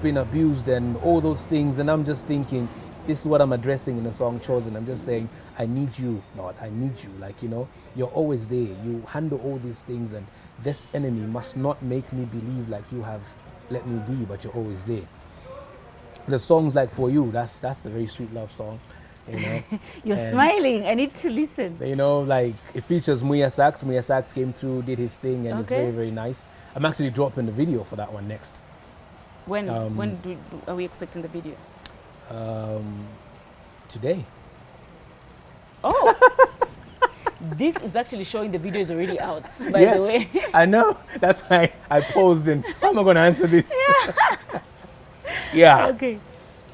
been abused and all those things, and I'm just thinking, this is what I'm addressing in the song Chosen. I'm just saying, I need you, Lord. I need you. Like, you're always there. You handle all these things, and this enemy must not make me believe like you have let me be, but you're always there. The songs like For You, that's a very sweet love song. You're smiling. I need to listen. Like, it features Muya Sax. Muya Sax came through, did his thing, and it's very, very nice. I'm actually dropping the video for that one next. When are we expecting the video? Today. Oh, this is actually showing the video is already out, by the way. I know. That's why I posed and how am I going to answer this? Yeah. Okay.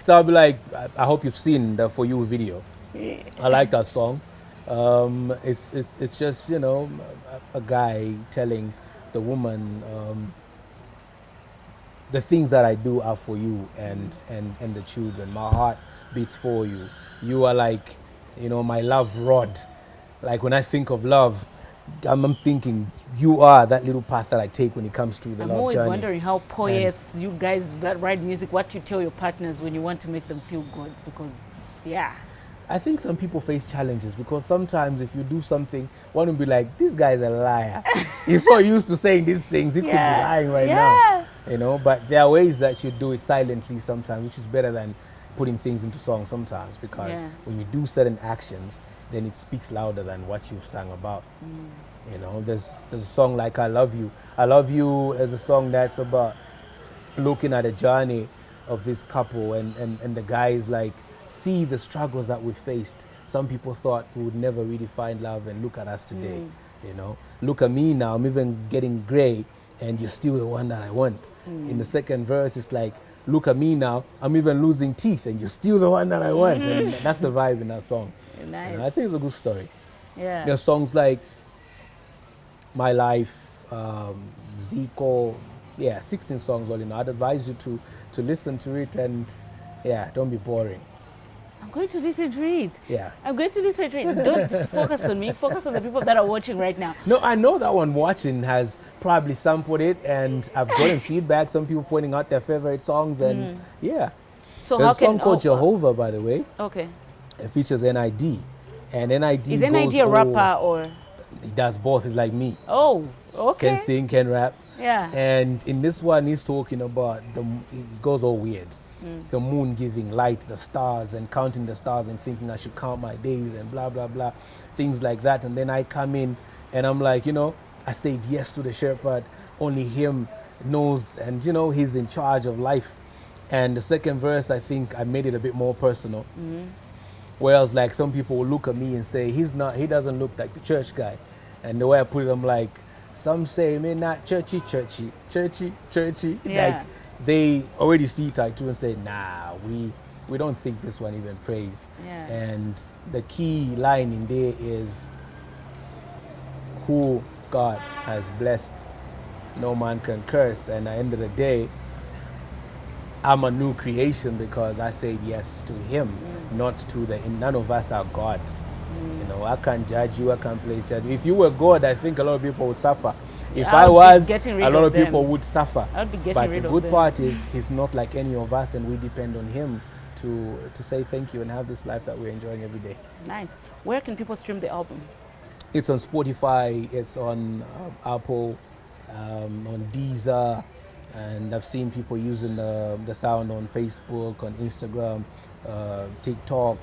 So I'll be like, I hope you've seen the For You video. Yeah. I like that song. It's just, a guy telling the woman, the things that I do are for you and the children. My heart beats for you. You are like, my love rod. Like, when I think of love, I'm thinking you are that little path that I take when it comes to the love journey. I'm always wondering how poets, you guys that write music, what you tell your partners when you want to make them feel good, because, yeah. I think some people face challenges because sometimes if you do something, one will be like, this guy's a liar. He's so used to saying these things, he could be lying right now. But there are ways that you do it silently sometimes, which is better than putting things into songs sometimes, because when you do certain actions, then it speaks louder than what you've sang about. There's a song like I Love You. I Love You is a song that's about looking at a journey of this couple, and the guy is like, see the struggles that we faced. Some people thought we would never really find love, and look at us today. Look at me now, I'm even getting gray, and you're still the one that I want. In the second verse, it's like, look at me now, I'm even losing teeth, and you're still the one that I want. And that's the vibe in that song. Nice. I think it's a good story. Yeah. There are songs like My Life, Zico, 16 songs all in all. I'd advise you to listen to it, and don't be boring. I'm going to listen to it. Yeah. I'm going to listen to it. Don't focus on me. Focus on the people that are watching right now. No, I know that one watching has probably sampled it, and I've gotten feedback. Some people pointing out their favorite songs, and So there's how a song can called Jehovah, by the way. Okay. It features NID, and NID is NID a rapper or? He does both. He's like me. Oh, okay. Can sing, can rap. Yeah. And in this one, he's talking about it goes all weird. The moon giving light, the stars, and counting the stars and thinking I should count my days and blah, blah, blah, things like that. And then I come in and I'm like, I said yes to the shepherd. Only him knows, and, he's in charge of life. And the second verse, I think I made it a bit more personal. Whereas, some people will look at me and say, he doesn't look like the church guy. And the way I put it, I'm like, some say, "Me not churchy, churchy, churchy, churchy." Yeah. Like they already see Ty2 and say, "Nah, we don't think this one even prays." Yeah. And the key line in there is, "Who God has blessed, no man can curse." And at the end of the day, I'm a new creation because I said yes to Him, not to none of us are God. You know, I can't judge you, I can't place judge you. If you were God, I think a lot of people would suffer. If I was, a lot of people would suffer. I would be getting But rid the of good them. part is, He's not like any of us, and we depend on Him to say thank you and have this life that we're enjoying every day. Nice. Where can people stream the album? It's on Spotify, it's on Apple, on Deezer, and I've seen people using the sound on Facebook, on Instagram, TikTok.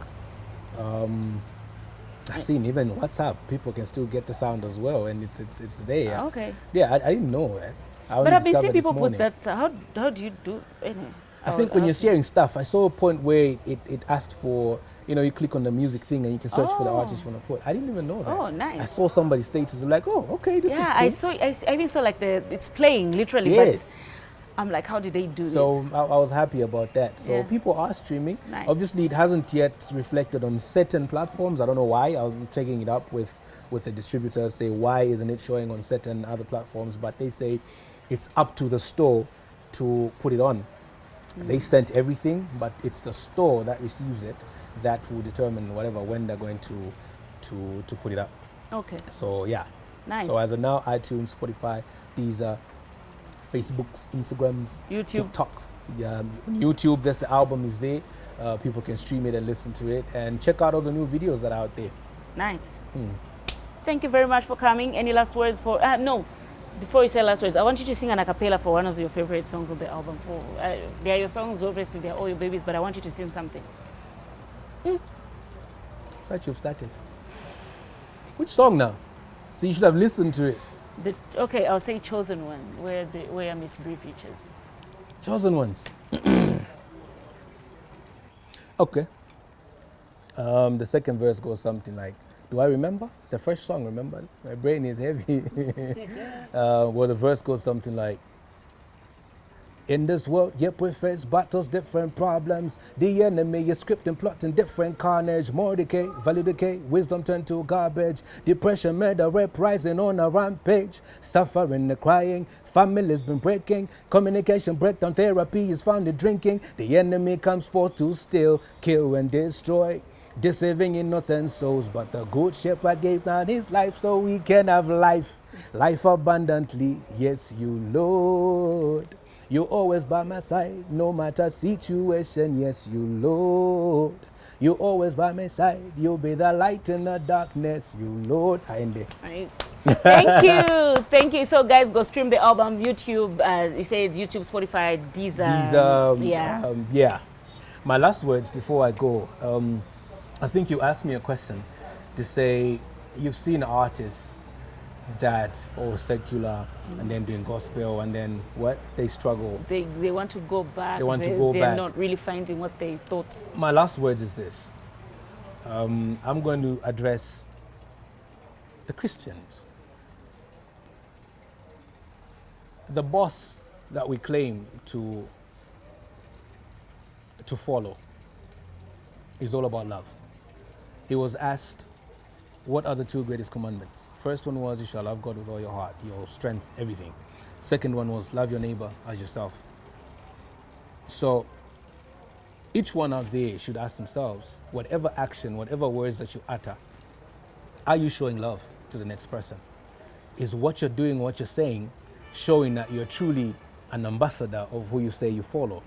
I've seen even WhatsApp, people can still get the sound as well, and it's there. Okay. Yeah, I didn't know that. But I've been seeing people put that. So how do you do? I think when you're sharing stuff, I saw a point where it asked for, you click on the music thing and you can search for the artist you want to put. I didn't even know that. Oh, nice. I saw somebody's status, I'm like, oh, okay, this is cool. I even saw like it's playing literally, Yes. but I'm like, how did they do So this? I was happy about that. So Yeah. people are streaming. Nice. Obviously, it hasn't yet reflected on certain platforms. I don't know why. I'm taking it up with the distributors, say why isn't it showing on certain other platforms, but they say it's up to the store to put it on. They sent everything, but it's the store that receives it that will determine when they're going to put it up. Okay. So yeah. Nice. So as of now, iTunes, Spotify, Deezer, Facebooks, Instagrams, YouTube. TikToks. Yeah, on YouTube, the album is there. People can stream it and listen to it and check out all the new videos that are out there. Nice. Thank you very much for coming. Any last words for? No. Before you say last words, I want you to sing an a cappella for one of your favorite songs of the album. They are your songs, obviously, they are all your babies, but I want you to sing something. So you've started. Which song now? So you should have listened to it. Okay, I'll say Chosen One, where Miss Bree features. Chosen Ones. Okay. The second verse goes something like, do I remember? It's a fresh song, remember? My brain is heavy. Well, the verse goes something like, in this world, yep, we face battles, different problems. The enemy is scripting, plotting different carnage. More decay, value decay, wisdom turned to garbage. Depression, murder, rising on a rampage. Suffering, the crying, families been breaking. Communication breakdown, therapy is found in drinking. The enemy comes forth to steal, kill, and destroy. Deceiving innocent souls, but the good shepherd gave down his life so we can have life. Life abundantly, yes, you Lord. You're always by my side, no matter situation, yes, you Lord. You're always by my side, you'll be the light in the darkness, you Lord. I end there. Thank you. Thank you. So guys, go stream the album, YouTube, you said YouTube, Spotify, Deezer. Yeah. My last words before I go, I think you asked me a question to say, you've seen artists that secular and then doing gospel and then what they struggle. They want to go back. They're not really finding what they thought. My last words is this. I'm going to address the Christians. The boss that we claim to follow is all about love. He was asked, what are the two greatest commandments? First one was, you shall love God with all your heart, your strength, everything. Second one was, love your neighbor as yourself. So each one out there should ask themselves, whatever action, whatever words that you utter, are you showing love to the next person? Is what you're doing, what you're saying, showing that you're truly an ambassador of who you say you follow?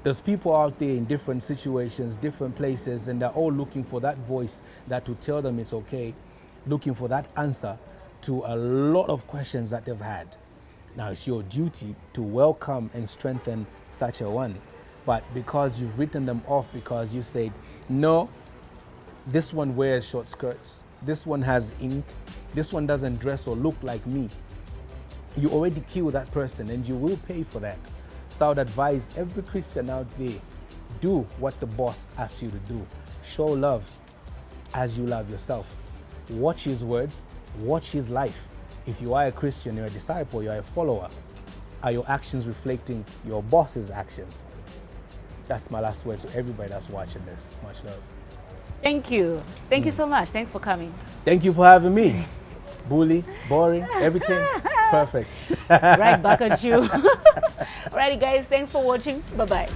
There's people out there in different situations, different places, and they're all looking for that voice that will tell them it's okay, looking for that answer to a lot of questions that they've had. Now, it's your duty to welcome and strengthen such a one. But because you've written them off, because you said, no, this one wears short skirts, this one has ink, this one doesn't dress or look like me, you already kill that person and you will pay for that. So I would advise every Christian out there, do what the boss asks you to do. Show love as you love yourself. Watch his words, watch his life, If you are a Christian, you're a disciple, you're a follower, are your actions reflecting your boss's actions? That's my last word to everybody that's watching this. Much love. Thank you. Thank you so much. Thanks for coming. Thank you for having me. Bully, boring, everything, perfect. Right back at you. Alrighty, guys. Thanks for watching. Bye-bye.